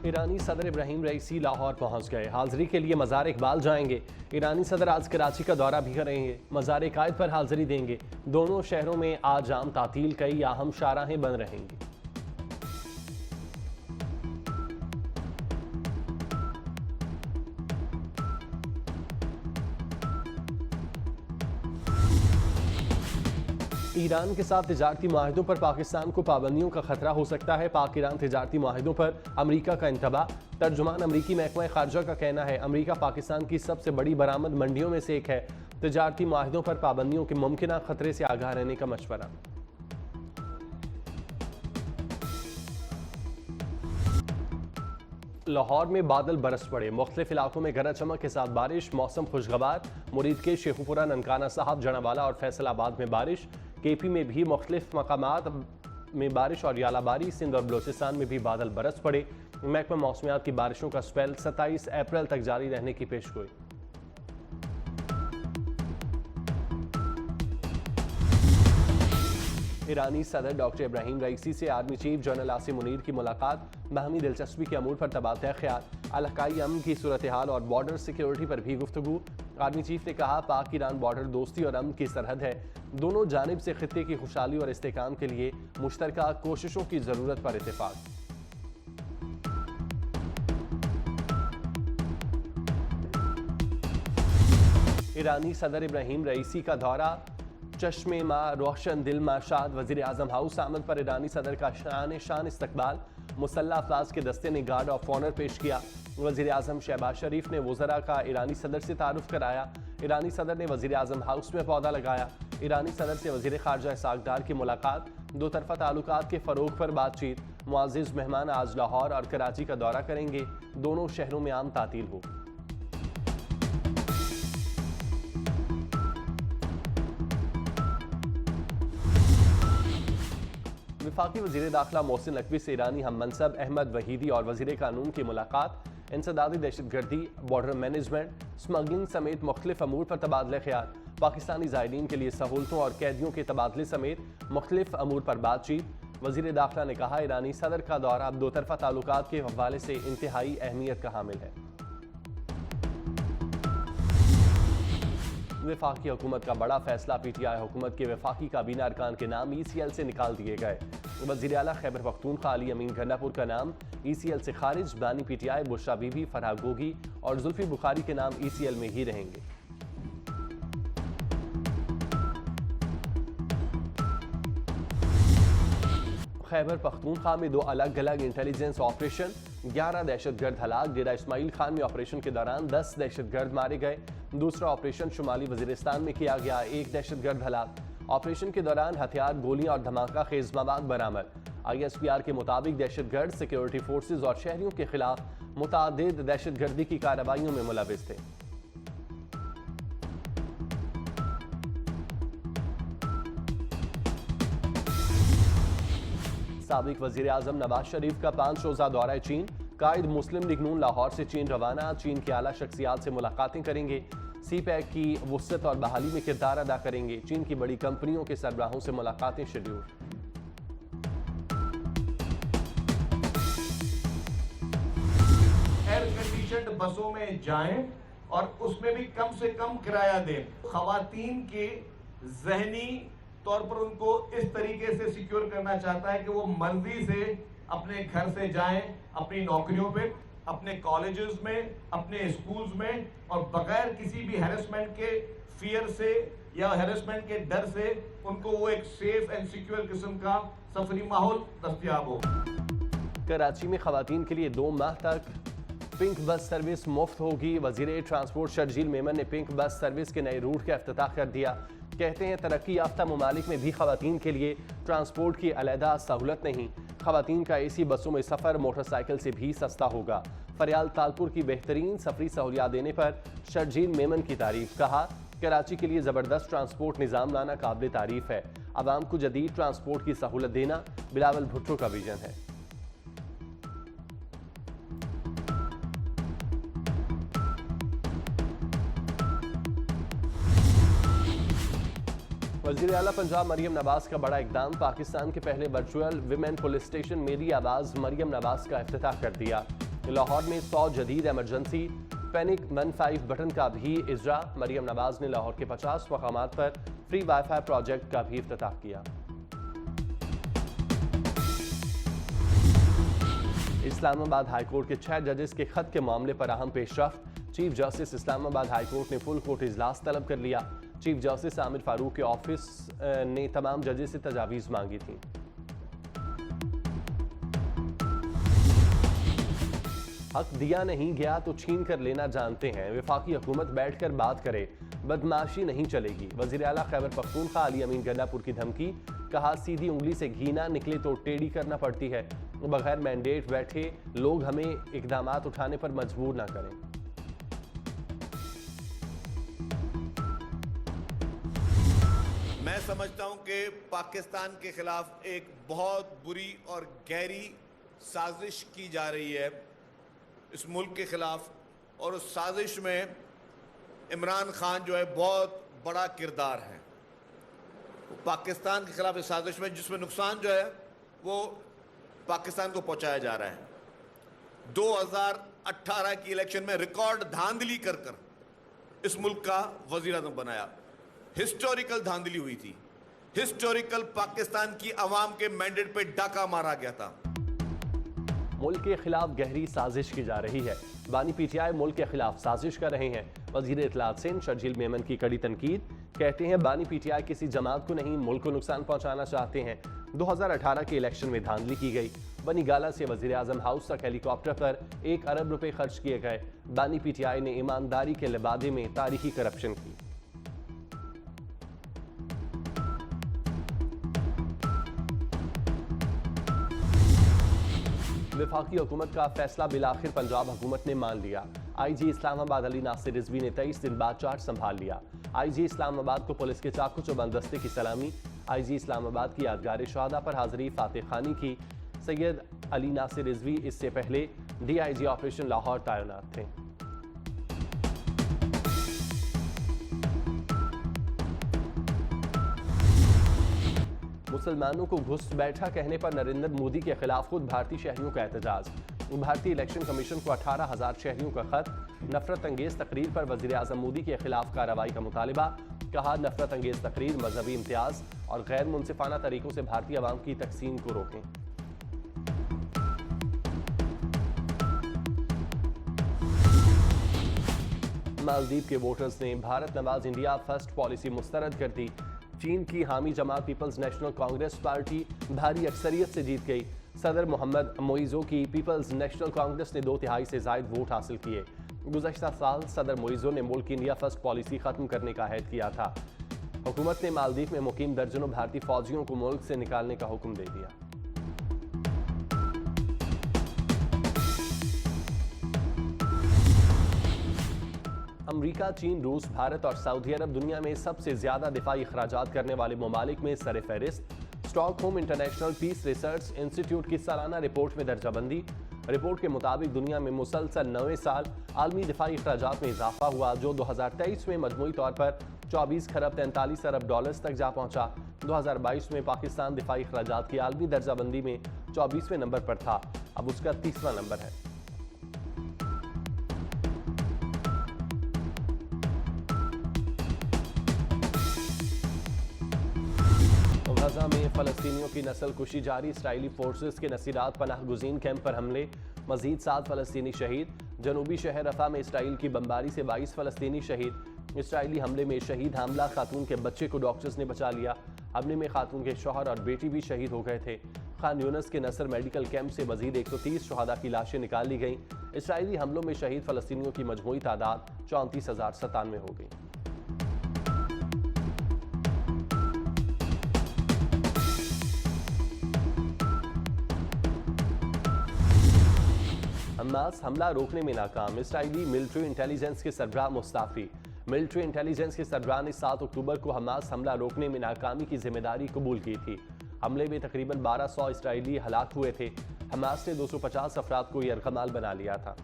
ईरानी सदर इब्राहिम रईसी लाहौर पहुंच गए। हाजिरी के लिए मज़ार इकबाल जाएंगे। ईरानी सदर आज कराची का दौरा भी करेंगे। मज़ार कायद पर हाजिरी देंगे। दोनों शहरों में आज आम तातील कई अहम शाहराहें बंद रहेंगी। ईरान के साथ तिजारती माहिदों पर पाकिस्तान को पाबंदियों का खतरा हो सकता है। पाक ईरान तिजारती माहिदों पर अमरीका का इंतबाह। तर्जुमान अमरीकी महकमा खारजा का कहना है अमरीका पाकिस्तान की सबसे बड़ी बरामद मंडियों में से एक है। तिजारती माहिदों पर पाबंदियों के मुमकिन खतरे से आगाह रहने का मशवरा। लाहौर में बादल बरस पड़े। मुख्तलिफ इलाकों में गरज चमक के साथ बारिश। मौसम खुशगवार। मुरीद के शेखुपुरा, ननकाना साहब, जनावाला और फैसलाबाद में बारिश। केपी में भी मुख्तलिफ मकामात में बारिश और यालाबारी। सिंध और बलोचिस्तान में भी बादल बरस पड़े। महकमा मौसमियात की बारिशों का स्पेल 27 अप्रैल तक जारी रहने की पेशगोई। ईरानी सदर डॉक्टर इब्राहिम रईसी से army chief general Asim Munir की मुलाकात। बाहमी दिलचस्पी के अमूर पर तबादला ख्याल। इलाकाई अमन की सूरत हाल और बॉर्डर सिक्योरिटी पर भी गुफ्तगू। आर्मी चीफ ने कहा पाक ईरान बॉर्डर दोस्ती और अमन की सरहद है। दोनों जानिब से खित्ते की खुशहाली और इस्तेहकाम के लिए मुश्तरका कोशिशों की जरूरत पर इत्तेफाक। ईरानी सदर इब्राहिम रईसी का दौरा। चश्मे माँ रोशन दिल माशाद। वजीर आजम हाउस आमद पर ईरानी सदर का शान इस्तकबाल। मुसल्ला अफवाज के दस्ते ने गार्ड ऑफ ऑनर पेश किया। वजीर आजम शहबाज शरीफ ने वज़रा का ईरानी सदर से तारुफ कराया। ईरानी सदर ने वजीर आजम हाउस में पौधा लगाया। ईरानी सदर से वजीर खारजा इसहाक डार की मुलाकात। दो तरफा ताल्लुकात के फ़रोग पर बातचीत। मुआज़्ज़िज़ मेहमान आज लाहौर और कराची का दौरा करेंगे। दोनों शहरों में आम तातील होगी। वफाकी वज़ीर दाखिला मोहसिन नकवी से ईरानी हम मनसब अहमद वहीदी और वज़ीर कानून की मुलाकात। इंसदादी दहशतगर्दी, बॉर्डर मैनेजमेंट, स्मगलिंग समेत मुख्तलिफ अमूर पर तबादला ख्याल। पाकिस्तानी ज़ायरीन के लिए सहूलतों और कैदियों के तबादले समेत मुख्तलिफ अमूर पर बातचीत। वज़ीर दाखिला ने कहा ईरानी सदर का दौरा अब दो तरफा ताल्लुकात के हवाले से इंतहाई अहमियत का हामिल है। वफाकी हुकूमत का बड़ा फैसला। PTI हुकूमत के वफाकी काबीना अरकान के नाम ECL से निकाल दिए गए। वज़ीर आला खैबर पख्तूनख्वा अली अमीन गन्नापुर का नाम ECL से खारिज। बानी PTI बुशरा बीबी, फराह गोगी और जुल्फी बुखारी के नाम ECL में ही रहेंगे। खैबर पख्तूनख्वा में दो अलग अलग इंटेलिजेंस ऑपरेशन। 11 दहशतगर्द हलाक। डेरा इस्माइल खान में ऑपरेशन के दौरान 10 दहशतगर्द मारे गए। दूसरा ऑपरेशन शुमाली वजीरिस्तान में किया गया। 1 दहशतगर्द हलाक। ऑपरेशन के दौरान हथियार, गोलियां और धमाका खेज मवाद बरामद। ISPR के मुताबिक दहशतगर्द सिक्योरिटी फोर्सेज और शहरियों के खिलाफ मुतादिद दहशतगर्दी की कार्रवाइयों में मुलविस थे। साबिक वजीर आजम नवाज शरीफ का 5 रोजा दौरा चीन। कायद मुस्लिम लीग नून लाहौर से चीन रवाना। चीन की आला शख्सियात से मुलाकातें करेंगे। CPEC की वुसअत और बहाली में किरदार अदा करेंगे। चीन की बड़ी कंपनियों के सरबराहों से मुलाकातें शेड्यूल। एयर कंडीशनड बसों में जाएं और उसमें भी कम से कम किराया दें। खवातीन के जहनी तौर पर उनको इस तरीके से सिक्योर करना चाहता है कि वो मर्जी से अपने घर से जाएं, अपनी नौकरियों पे, अपने कॉलेजेस में, अपने स्कूल्स में, और बगैर किसी भी हैरेसमेंट के फियर से या हैरेसमेंट के डर से उनको वो एक सेफ एंड सिक्योर किस्म का सफरी माहौल दस्तयाब हो। कराची में खवातीन के लिए 2 माह तक पिंक बस सर्विस मुफ्त होगी। वजीर ट्रांसपोर्ट शर्जील मेमन ने पिंक बस सर्विस के नए रूट का इफ्तिताह कर दिया। कहते हैं तरक्की याफ्ता ममालिक में भी खवातीन के लिए ट्रांसपोर्ट की अलहदा सहूलत नहीं। खवातीन का AC बसों में सफ़र मोटरसाइकिल से भी सस्ता होगा। फरियाल तालपुर की बेहतरीन सफरी सहूलियात देने पर शर्जील मेमन की तारीफ। कहा कराची के लिए ज़बरदस्त ट्रांसपोर्ट निज़ाम लाना काबिल तारीफ है। आवाम को जदीद ट्रांसपोर्ट की सहूलत देना बिलावल भुट्टो का विजन है। वज़ीर आला पंजाब मरियम नवाज का बड़ा इकदाम, पाकिस्तान के पहले वर्चुअल विमेन पुलिस स्टेशन मेरी आवाज़ मरियम नवाज का इफ्तिताह कर दिया। लाहौर में 100 जदीद एमरजेंसी पैनिक 15 बटन का भी इजरा। मरियम नवाज ने लाहौर के 50 मकामात पर फ्री वाईफाई प्रोजेक्ट का भी इफ्तिताह किया। इस्लामाबाद हाईकोर्ट के 6 जजेस के खत के मामले पर अहम पेशरफ्त। चीफ जस्टिस इस्लामाबाद हाईकोर्ट ने फुल कोर्ट इजलास तलब कर लिया। चीफ जस्टिस आमिर फारूक के ऑफिस ने तमाम जजेस से तजावीज़ मांगी थी। हक दिया नहीं गया तो छीन कर लेना जानते हैं, वफाकी हुकूमत बैठकर बात करे, बदमाशी नहीं चलेगी। वज़ीर आला खैबर पख्तूनख्वा अली अमीन गन्नापुर की धमकी, कहा सीधी उंगली से घी ना निकले तो टेढ़ी करना पड़ती है। बगैर मैंडेट बैठे लोग हमें इकदामात उठाने पर मजबूर ना करें। मैं समझता हूं कि पाकिस्तान के खिलाफ एक बहुत बुरी और गहरी साजिश की जा रही है इस मुल्क के खिलाफ, और उस साजिश में इमरान खान जो है बहुत बड़ा किरदार है। पाकिस्तान के खिलाफ इस साजिश में जिसमें नुकसान जो है वो पाकिस्तान को पहुंचाया जा रहा है। 2018 की इलेक्शन में रिकॉर्ड धांधली कर इस मुल्क का वजीर आज़म बनाया। हिस्टोरिकल धांधली हुई थी, हिस्टोरिकल पाकिस्तान की आवाम के मैंडेट पे डाका मारा गया था। मुल्क के खिलाफ गहरी साजिश की जा रही है। बानी पीटीआई मुल्क के खिलाफ साजिश कर रहे हैं। वजीर इत्तलात सिंध शर्जील मेमन की कड़ी तनकीद, कहते हैं बानी पीटीआई किसी जमात को नहीं मुल्क को नुकसान पहुंचाना चाहते हैं। 2018 के इलेक्शन में धांधली की गई। बनी गाला से वजीर आजम हाउस तक हेलीकॉप्टर पर 1 अरब रुपए खर्च किए गए। बानी पीटीआई ने ईमानदारी के लिबादे में तारीखी करप्शन की। वफाकी हुकूमत का फैसला बिलाखिर पंजाब हुकूमत ने मान लिया। आईजी इस्लामाबाद अली नासिर रिजवी ने 23 दिन बाद चार्ज संभाल लिया। आईजी इस्लामाबाद को पुलिस के चाकू चौबंद दस्ते की सलामी। आईजी इस्लामाबाद की यादगार शहादा पर हाजिरी फातिह खानी की। सैयद अली नासिर रिजवी इससे पहले डीआईजी ऑपरेशन लाहौर तैनात थे। मुसलमानों को घुस बैठा कहने पर नरेंद्र मोदी के खिलाफ खुद भारतीय शहरियों का एहतजाज। भारतीय इलेक्शन कमीशन को 18,000 शहरियों का खत। नफरत अंगेज तकरीर पर वजीर आजम मोदी के खिलाफ कार्रवाई का मुतालबा। कहा नफरत अंगेज तकरीर, मजहबी इम्तियाज और गैर मुनसिफाना तरीकों से भारतीय अवाम की तकसीम को रोकें। मालदीव के वोटर्स ने भारत नवाज इंडिया फर्स्ट पॉलिसी मुस्तरद कर दी। चीन की हामी जमात पीपल्स नेशनल कांग्रेस पार्टी भारी अक्सरियत से जीत गई। सदर मोहम्मद मोइज़ो की पीपल्स नेशनल कांग्रेस ने 2/3 से ज़ायद वोट हासिल किए। गुज़श्ता साल सदर मोइज़ो ने मुल्क की इंडिया फर्स्ट पॉलिसी ख़त्म करने का अहद किया था। हुकूमत ने मालदीव में मुकीम दर्जनों भारतीय फौजियों को मुल्क से निकालने का हुक्म दे दिया। अमरीका, चीन, रूस, भारत और सऊदी अरब दुनिया में सबसे ज्यादा दिफाई अखराजात करने वाले ममालिक में सर फहरिस्त। Stockholm International Peace Research Institute की सालाना रिपोर्ट में दर्जाबंदी। रिपोर्ट के मुताबिक दुनिया में मुसलसल 9वें साल आलमी दिफाई अखराजात में इजाफा हुआ, जो 2023 में मजमूई तौर पर 24 खरब 43 अरब डॉलर्स तक जा पहुंचा। 2022 में पाकिस्तान दिफाई अखराजात की आलमी दर्जाबंदी में 24वें नंबर पर था, अब उसका 30वां नंबर है। गजा में फ़लस्तीनियों की नस्ल कुशी जारी। इसराइली फोर्सेस के नसीरात पनाह गुज़ीन कैंप पर हमले, मजीद 7 फ़लस्तीनी शहीद। जनूबी शहर रफ़ा में इसराइल की बमबारी से 22 फ़लस्तीनी शहीद। इसराइली हमले में शहीद हामला खातून के बच्चे को डॉक्टर्स ने बचा लिया। हमले में खातून के शौहर और बेटी भी शहीद हो गए थे। खान यूनस के नसर मेडिकल कैंप से मजीद 130 शहादा की लाशें निकाल ली गईं। इसराइली हमलों में शहीद फ़लस्तीनियों की मजमूई तादाद 34,097 हो गई। हमास हमला रोकने में नाकाम। इसराइली मिलिट्री इंटेलिजेंस के सरबराह मुस्ताफी। मिलिट्री इंटेलिजेंस के सरबराह ने 7 अक्टूबर को हमास हमला रोकने में नाकामी की जिम्मेदारी कबूल की थी। हमले में तकरीबन 1200 इसराइली हलाक हुए थे। हमास ने 250 अफराद को यरगमाल बना लिया था।